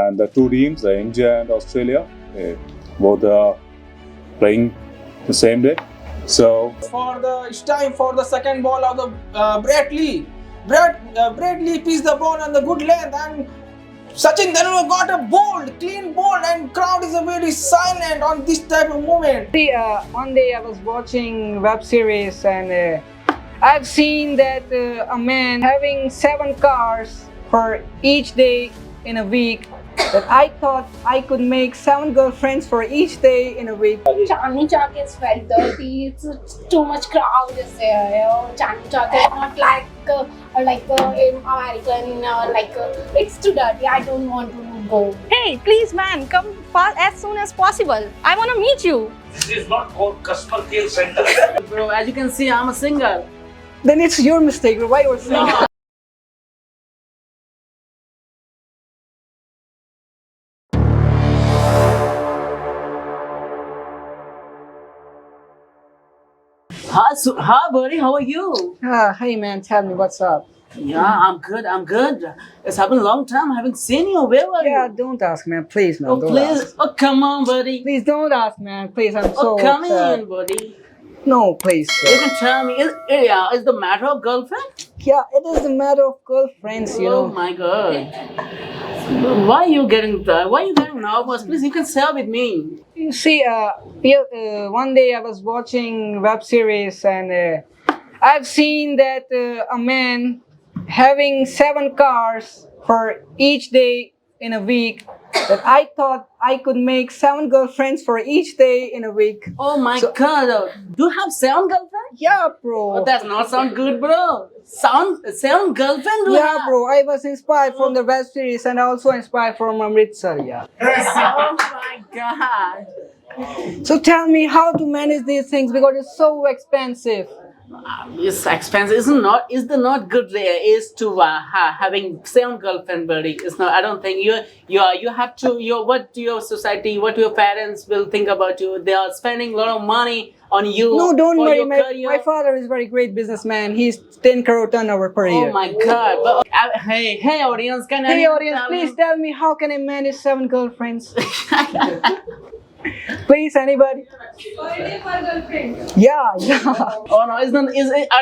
and the two teams, India and Australia, both are playing the same day. So It's time for the second ball of the Brett Lee. Brett Lee pieced the ball on the good length, and Sachin Tendulkar got a bold, clean ball, and crowd is very silent on this type of moment. See, one day I was watching web series and I've seen that a man having 7 cars for each day in a week, that I thought I could make 7 girlfriends for each day in a week. Chandni Chowk is very dirty. It's too much crowd is there. You know, Chandni Chowk is not like in American. It's too dirty. I don't want to go. Hey, please, man, come as soon as possible. I want to meet you. This is not called customer care center. Bro, as you can see, I'm a single. Then it's your mistake. Why you're saying? Hi, buddy. How are you? Hey man, tell me what's up. Yeah, I'm good. I'm good. It's happened a long time. I haven't seen you. Where were Yeah, you? don't ask, man. Please, man. Oh, Don't please. ask. Oh, come on, buddy. Please don't ask, man. Please, I'm so Oh, come upset. in, buddy. No, please. You can tell me. Is the matter of girlfriend? Yeah, it is a matter of girlfriends, you Oh know. my God. Why are you getting nervous? Please, you can share with me. You see, one day I was watching web series and I've seen that a man having 7 cars for each day in a week, that I thought I could make 7 girlfriends for each day in a week. Oh my God. Do you have 7 girlfriends? Yeah, bro. Oh, that's not sound good, bro. 7 girlfriends? Do you Yeah, have? bro. I was inspired from the web series and also inspired from Amritsar. Yeah. Oh my God. So tell me how to manage these things because it's so expensive. It's expensive. Is the not good is to having 7 girlfriend, buddy. It's not. I don't think you have to. What your society, what your parents will think about you. They are spending a lot of money on you. No, don't for worry. your My career. father is a very great businessman. He's 10 crore turnover per year. Oh my God. But, hey, audience, can Hey anyone audience, tell please me? tell me how can I manage 7 girlfriends? Please, anybody? Yeah. Oh no, I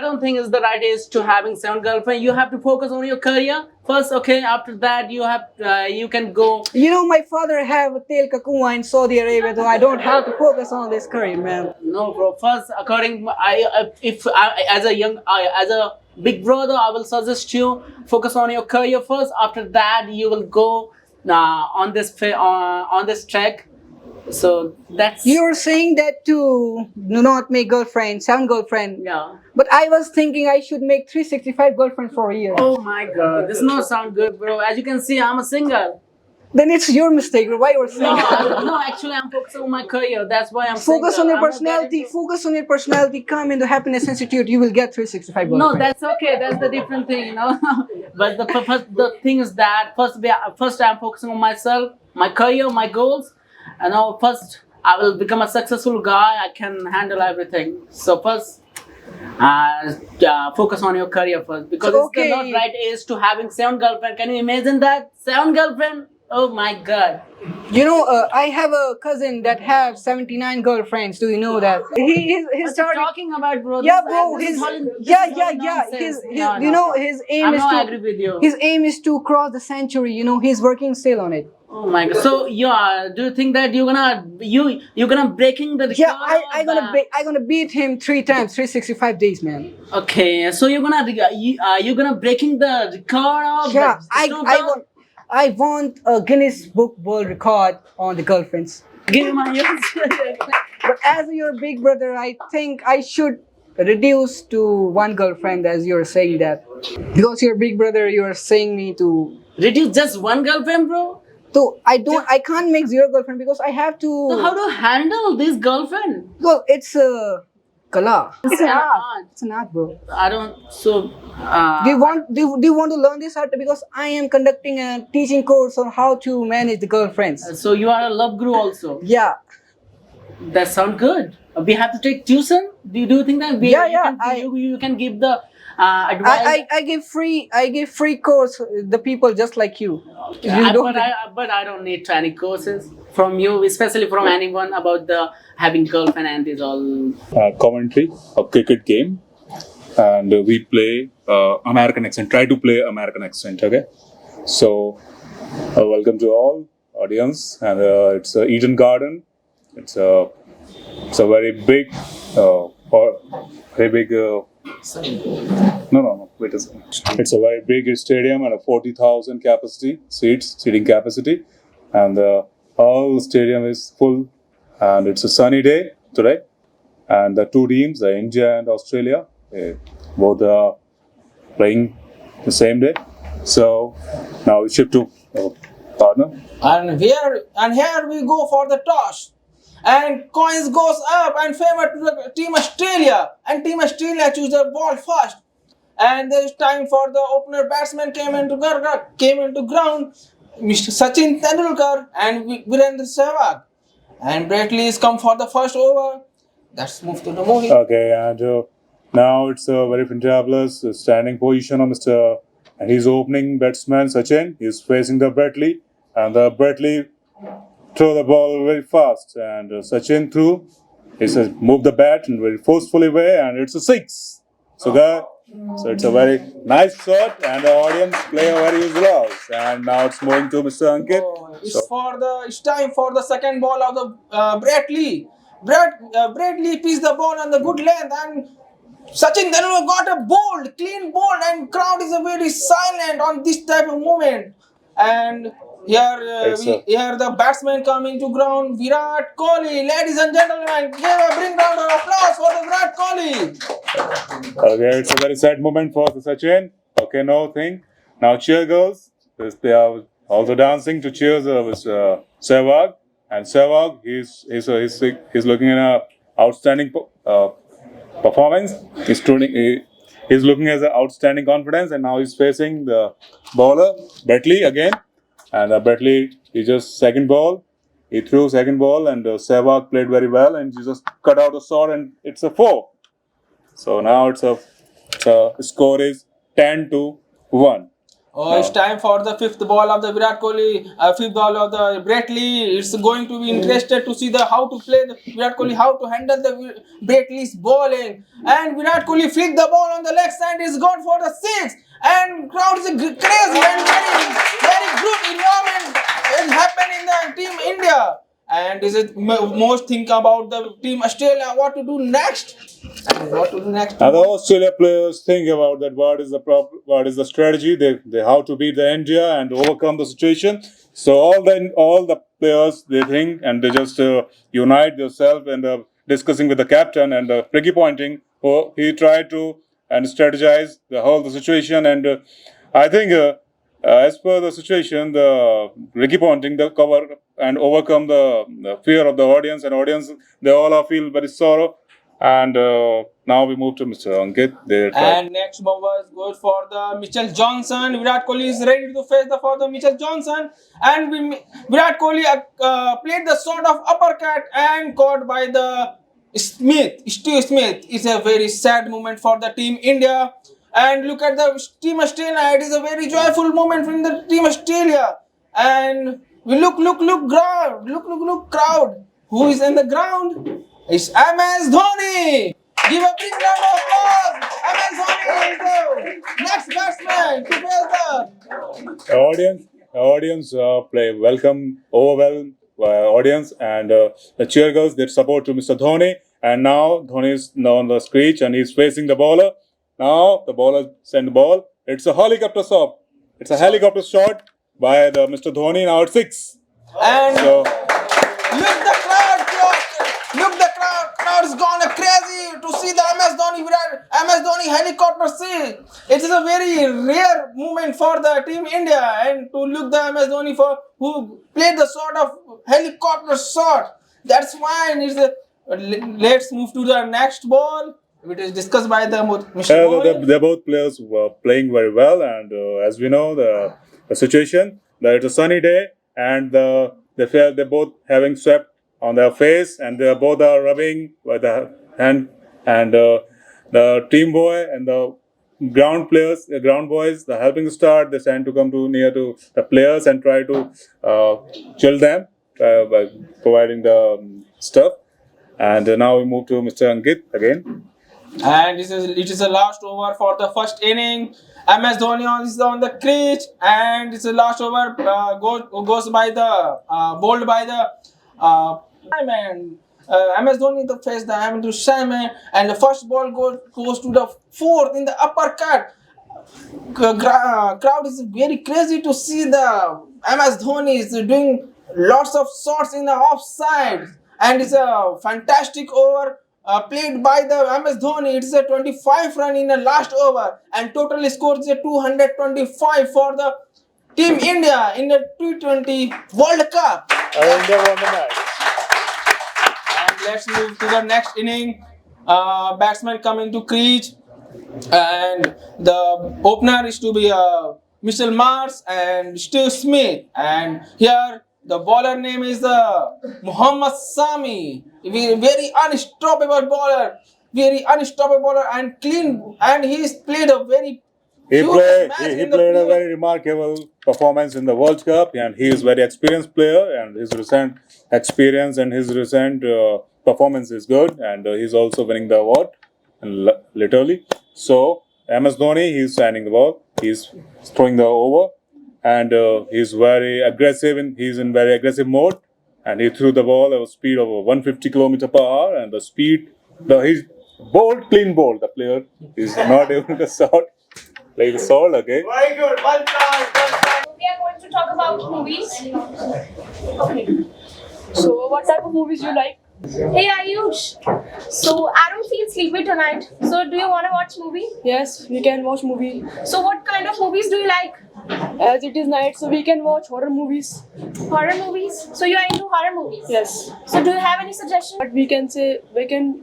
don't think it's the right age to having 7 girlfriends. You have to focus on your career first. Okay, after that you can go. You know, my father have a tel kakua in Saudi Arabia, so I don't have to focus on this career, man. No, bro. First, as a big brother, I will suggest you focus on your career first. After that, you will go on this track. So that's You're saying that to do not make girlfriends, 7 girlfriends. yeah. But I was thinking I should make 365 girlfriends for a year. Oh my God, this not sound good, bro. As you can see, I'm a single. Then it's your mistake. Why you're saying? No, actually, I'm focusing on my career. That's why I'm Focus single. on your I'm not personality. getting- Focus on your personality. Come in the Happiness Institute. You will get 365 girlfriends. No, that's okay. That's the different thing, you know. But the thing is that first I'm focusing on myself, my career, my goals. And now first I will become a successful guy. I can handle everything. So first, focus on your career first because Okay. it's the not right age to having 7 girlfriend. Can you imagine that 7 girlfriend? Oh my God. You know, I have a cousin that have 79 girlfriends. Do you know that? He's What you started. talking about, bro? Yeah, This- bro. this His is all- this yeah, is yeah, all yeah. nonsense. His No, you no. know his aim I'm is not to agree with you. his aim is to cross the century. You know, he's working still on it. Oh my God! So do you think that you're gonna breaking the record? Yeah, of I gonna beat him 3 times, 365 days, man. Okay, so you're gonna breaking the record of Yeah, the I want a Guinness Book World Record on the girlfriends. Give me my yes. But as your big brother, I think I should reduce to 1 girlfriend, as you're saying that. Because your big brother, you're saying me to. Reduce just 1 girlfriend, bro. So I can't make 0 girlfriend because I have to. So how do you handle this girlfriend? Well, it's a kala. It's an an art. art. It's an art, bro. I don't. So Do you want to learn this art? Because I am conducting a teaching course on how to manage the girlfriends. so you are a love guru also. Yeah. That sound good. We have to take tuition. Do you think that Yeah, you yeah, can, you can give the advice. I give free course the people just like you. You don't. But I don't need any courses from you, especially from anyone about the having girlfriend and is all. Commentary of cricket game, and we play American accent. Try to play American accent. Okay, so welcome to all audience, and it's Eden Garden. It's a very big, very big. No. Wait a second. It's a very big stadium and a 40,000 seating capacity, and all stadium is full. And it's a sunny day today, and the two teams, the India and Australia, both are playing the same day. So now we shift to our partner. And here we go for the toss. And coins goes up and favor to the Team Australia. And Team Australia choose the ball first. And there's time for the opener batsman came into ground. Mr. Sachin Tendulkar and Virendra Sehwag. And Brett Lee is come for the first over. Let's move to the movie. Okay, and now it's a very fantabulous standing position of Mr. And his opening batsman Sachin is facing the Brett Lee, and the Brett Lee throw the ball very fast, and Sachin threw. He says move the bat in very forcefully way, and it's a six. So it's a very nice shot, and the audience play a very huge loss. And now it's moving to Mr. Ankit. It's time for the second ball of the Brett Lee. Brett Lee pieced the ball on the good length, and Sachin Tendulkar got a bold, clean bold, and crowd is very silent on this type of moment. And here the batsman coming to ground, Virat Kohli. Ladies and gentlemen, bring round of applause for the Virat Kohli. Okay, it's a very sad moment for the Sachin. Okay, no thing. Now cheer girls. They are also dancing to cheers with Sehwag. And Sehwag, he's looking at an outstanding performance. He's looking at an outstanding confidence, and now he's facing the bowler Brett Lee again. And Brett Lee, he just second ball. He threw second ball, and Sehwag played very well, and he just cut out a shot, and it's a 4. So now it's a score is 10-1. It's time for the fifth ball of the Virat Kohli, fifth ball of the Brett Lee. It's going to be interested to see how to play the Virat Kohli, how to handle the Brett Lee's bowling. And Virat Kohli flicked the ball on the left side, is gone for the 6. And crowd is crazy and very good environment is happening in the Team India. And this is most think about the Team Australia, what to do next. Now the Australia players think about that. What is the problem? What is the strategy? They how to beat the India and overcome the situation. So all the players, they think, and they just unite themselves and discussing with the captain and Ricky Ponting. He tried to and strategize the situation, and I think as per the situation, the Ricky Ponting the cover and overcome the fear of the audience, and audience they all feel very sorrow. And now we move to Mr. Ankit. And next ball goes for the Mitchell Johnson. Virat Kohli is ready to face for the Mitchell Johnson, and Virat Kohli played the sort of uppercut and caught by the Steve Smith. It's a very sad moment for the Team India. And look at the Team Australia. It is a very joyful moment from the Team Australia. And we look crowd. Look crowd. Who is in the ground? It's MS Dhoni. Give a big round of applause. MS Dhoni. Next batsman to face the audience play welcome, overwhelmed audience, and the cheer girls that support to Mr. Dhoni. And now Dhoni is now on the screech, and he's facing the bowler. Now the bowler send the ball. It's a helicopter shot. It's a helicopter shot by the Mr. Dhoni. Now it's 6. And so, crowd is gone crazy to see the MS Dhoni helicopter scene. It is a very rare moment for the Team India, and to look the MS Dhoni who played the sort of helicopter shot. That's fine. Let's move to the next ball. It is discussed by the Mr. They're both players were playing very well, and as we know the situation, that it's a sunny day, and they both having sweat on their face, and they both are rubbing with the hand, and the team boy and the ground players, ground boys, the helping start. They tend to come to near to the players and try to chill them by providing the stuff. And now we move to Mr. Ankit again. And it is the last over for the first inning. MS Dhoni is on the crease, and it's the last over goes by the bowled by the Simon. MS Dhoni the face the Hamilton to Simon, and the first ball goes to the fourth in the uppercut. Crowd is very crazy to see the MS Dhoni is doing lots of shots in the offside, and it's a fantastic over. Played by the MS Dhoni. It's a 25 run in the last over, and total score is a 225 for the Team India in the T20 World Cup. India won the match. And let's move to the next inning. Batsman coming to crease, and the opener is to be Mitchell Mars and Steve Smith. And here the bowler name is Muhammad Sami. Very unstoppable bowler, and clean. And he's played a very He huge played match he in the played a pool. very remarkable performance in the World Cup, and he is very experienced player, and his recent experience and his recent performance is good, and he's also winning the award, and literally. So MS Dhoni, he's standing the ball, he's throwing the over, and he's very aggressive. He's in very aggressive mode, and he threw the ball at a speed of 150 km per hour, and the speed, he's bowled, clean bowled. The player is not able to shot. Play the soul, okay? Very good. One time. We are going to talk about movies. Okay. So, what type of movies you like? Hey Ayush. So I don't feel sleepy tonight. So do you want to watch movie? Yes, we can watch movie. So what kind of movies do you like? As it is night, so we can watch horror movies. Horror movies? So you are into horror movies? Yes. So do you have any suggestion? But we can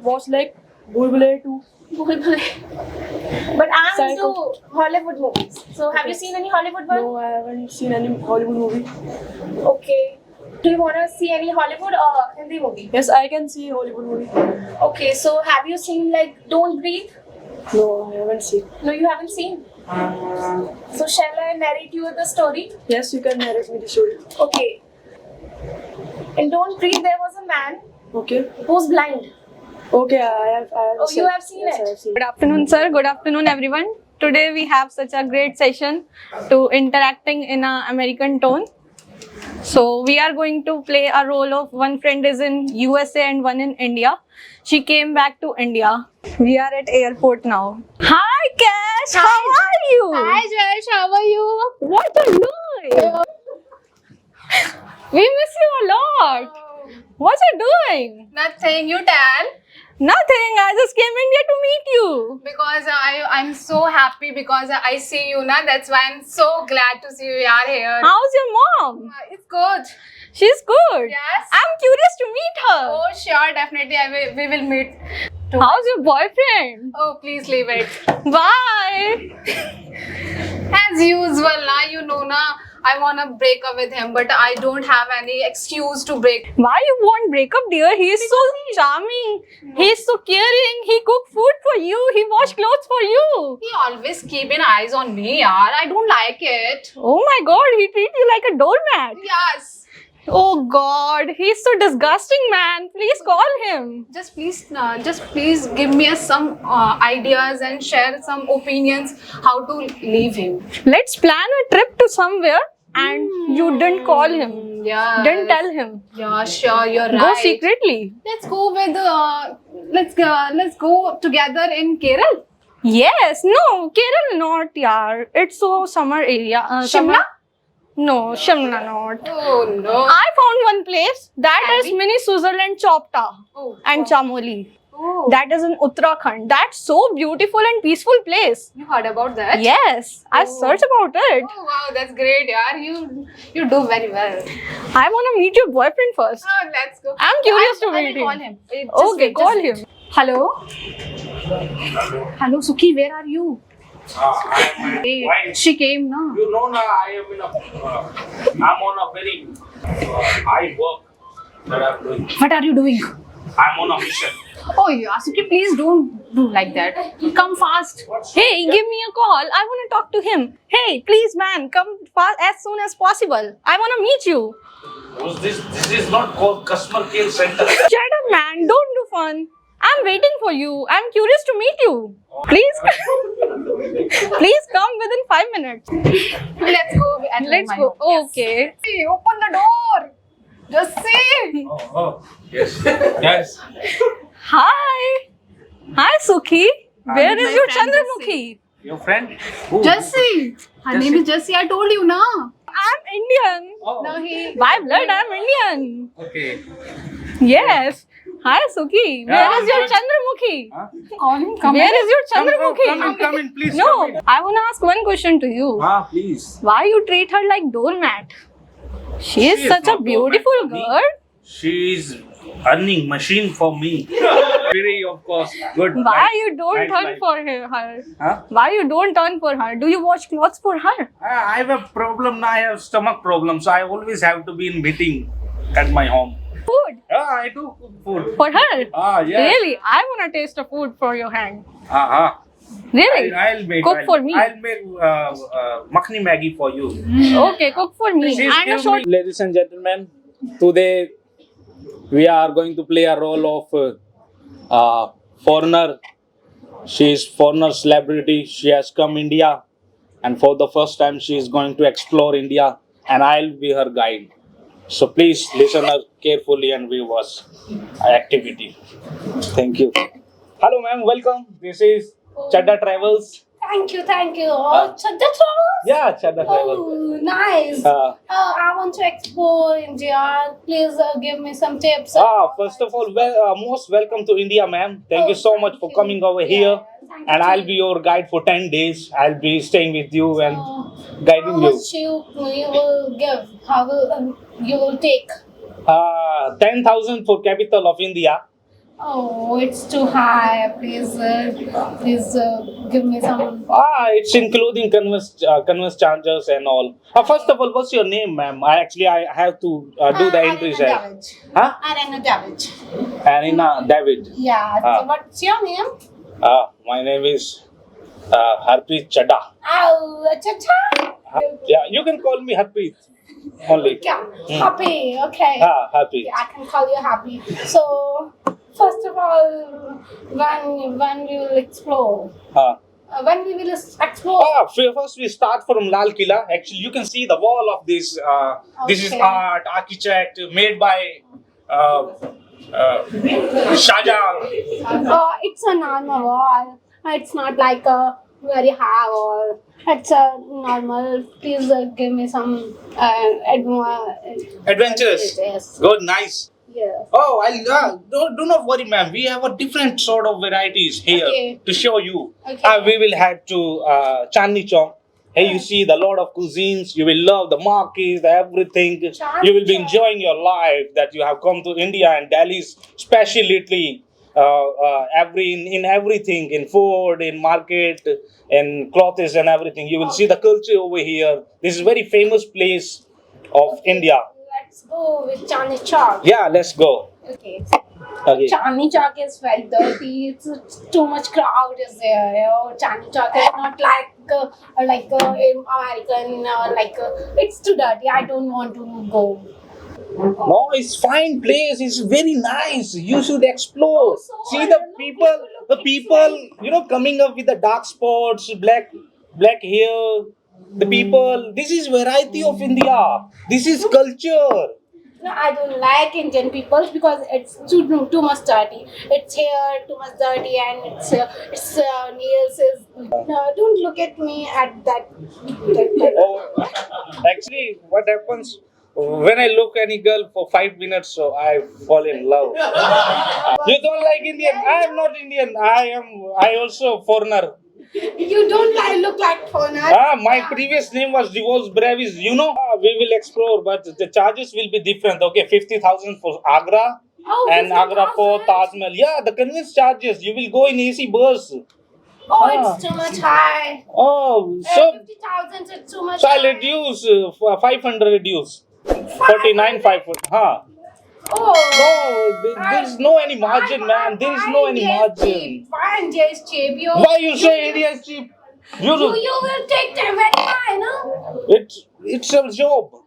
watch like Bhool Bhulaiya 2. But I'm Psycho. into Hollywood movies. So have you seen any Hollywood one? No, I haven't seen any Hollywood movie. Okay. Do you want to see any Hollywood or Hindi movie? Yes, I can see Hollywood movie. Okay, so have you seen like Don't Breathe? No, I haven't seen. No, you haven't seen. So shall I narrate you the story? Yes, you can narrate me the story. Okay. In Don't Breathe, there was a man Okay. who's blind. Okay, I have. Oh, you have seen yes, it? I have seen. Good afternoon, sir. Good afternoon, everyone. Today we have such a great session to interacting in a American tone. So we are going to play a role of one friend is in USA and one in India. She came back to India. We are at airport now. Hi, Cash. How are you? Hi, Jayesh. How are you? What are you doing? We miss you a lot. What are you doing? Nothing. You tell. Nothing. I just came India to meet you. Because I'm so happy because I see you now. That's why I'm so glad to see you are here. How's your mom? It's good. She's good. Yes. I'm curious to meet her. Oh, sure. Definitely. We will meet. How's your boyfriend? Oh, please leave it. Bye. As usual, you know, I want to break up with him, but I don't have any excuse to break. Why you won't break up, dear? He's so charming. He's so caring. He cook food for you. He wash clothes for you. He always keep an eyes on me, yaar. I don't like it. Oh my God, he treat you like a doormat. Yes. Oh God, he's so disgusting, man. Please call him. Just please give me some ideas and share some opinions how to leave him. Let's plan a trip to somewhere and you didn't call him. Yeah. Didn't tell him. Yeah, sure, you're Go right. secretly. Let's go with let's go together in Kerala. Yes, no, Kerala not, yaar. It's so summer area. Shimla? No, Shimla not. Oh no. I found one place that Have is we? mini Switzerland Chopta Oh, and Chamoli. Oh. That is in Uttarakhand. That's so beautiful and peaceful place. You heard about that? Yes, I Oh. searched about it. Oh wow, that's great, yaar. You do very well. I want to meet your boyfriend first. Oh, let's go. I'm curious to I meet will call him. him. Just Okay, wait, call just him. wait. Hello. Hello, Suki. Where are you? Hey, she came now. You know, I am I'm on a very high work that I'm doing. What are you doing? I'm on a mission. Oh yeah, Suki. Please don't do like that. Come fast. Hey, give me a call. I want to talk to him. Hey, please, man, come fast as soon as possible. I want to meet you. This is not called customer care center. Shut up, man. Don't do fun. I'm waiting for you. I'm curious to meet you. Please, please come within 5 minutes. Let's go. And Let's go. Okay. Hey, open the door. Just see. Oh, yes. Yes. Hi. Hi, Sukhi. Where is my your friend Chandramukhi? Your friend? Jessie. Her name is Jessie. I told you, na. I'm Indian. Oh, No, he. By blood, I'm Indian. okay. Yes. Hi, Sukhi. Where Yeah, is your good. Chandramukhi? Call him. Come Where in. is your Chandramukhi? Come in, please. No, come in. I want to ask one question to you. Please. Why you treat her like doormat? She is She is such a not beautiful doormat for me. girl. She is earning machine for me. Very, of course, good. Why Nice- you don't nice turn life. for her? Huh? Why you don't turn for her? Do you wash clothes for her? I have a problem now. I have stomach problem, so I always have to be in meeting at my home. Food I do cook food. for her? Yeah. Really? I want to taste the food for your hand. Really? I'll make. Cook for me. I'll make makhni Maggie for you. Okay, cook for me. Please And a give short. Ladies and gentlemen, today we are going to play a role of foreigner. She is foreigner celebrity. She has come India, and for the first time she is going to explore India, and I'll be her guide. So please listen her carefully and view us activity. Thank you. Hello, ma'am. Welcome. This is Chadda Travels. Thank you, thank you. Oh, Chadda Travels? Yeah, Chadda Travels. Oh, nice. I want to explore India. Please give me some tips. First of all, most welcome to India, ma'am. Thank you so much for coming over Yeah, here. thank And you. I'll be your guide for 10 days. I'll be staying with you and How guiding you. much you will give? How will you will take? 10,000 for capital of India. Oh, it's too high. Please give me some. It's including conveyance charges and all. First of all, what's your name, ma'am? I have to do the entries. Arena David. Huh? Arena David. Arina David. Yeah. Ah. What's your name? My name is Harpreet Chadda. Oh, cha-cha. Yeah, you can call me Harpreet only. Yeah. Happy. Okay. Harpreet. I can call you Happy. So, first of all, when we will explore? When we will explore? First we start from Lal Killa. Actually, you can see the wall of this. This is Okay. art, architect made by Shah Jahan. It's a normal wall. It's not like a very high wall. It's a normal. Please give me some Adventures. Yes. Good, nice. Yes. Oh, do not worry, ma'am. We have a different sort of varieties here Okay. to show you. Okay. We will head to Chandni Chowk. Hey, you see the lot of cuisines. You will love the markets, everything. Chandni You will be Chowk. enjoying your life that you have come to India and Delhi's specialty. In everything, in food, in market, in clothes and everything. You will see the culture over here. This is very famous place of India. Let's go with Chandni Chowk. Yeah, let's go. Okay. Okay. Chandni Chowk is very dirty. It's too much crowd is there. Chandni Chowk is not like American. It's too dirty. I don't want to go. No, it's fine place. It's very nice. You should explore. So See I the don't know, people, coming up with the dark spots, black hair. The people. This is variety of India. This is culture. No, I don't like Indian people because it's too much dirty. It's hair too much dirty and it's nails is. No, don't look at me at that. Oh, actually, what happens when I look any girl for 5 minutes, so I fall in love. You don't like Indian? I am not Indian. I also foreigner. You don't look like foreigner. My previous name was Divorce Brevis. We will explore, but the charges will be different. Okay, 50,000 for Agra Oh, and Agra for 50,000? Taj Mahal. Yeah, the conveyance charges. You will go in AC bus. Oh, it's too much high. Oh, so 50,000 is too much I'll high. reduce 500 reduce. 49 500. Oh. No, there is no any margin, man. There is no any margin. Fine, just cheap. You. Why you say India is cheap? You will take them very high, no? It's a job.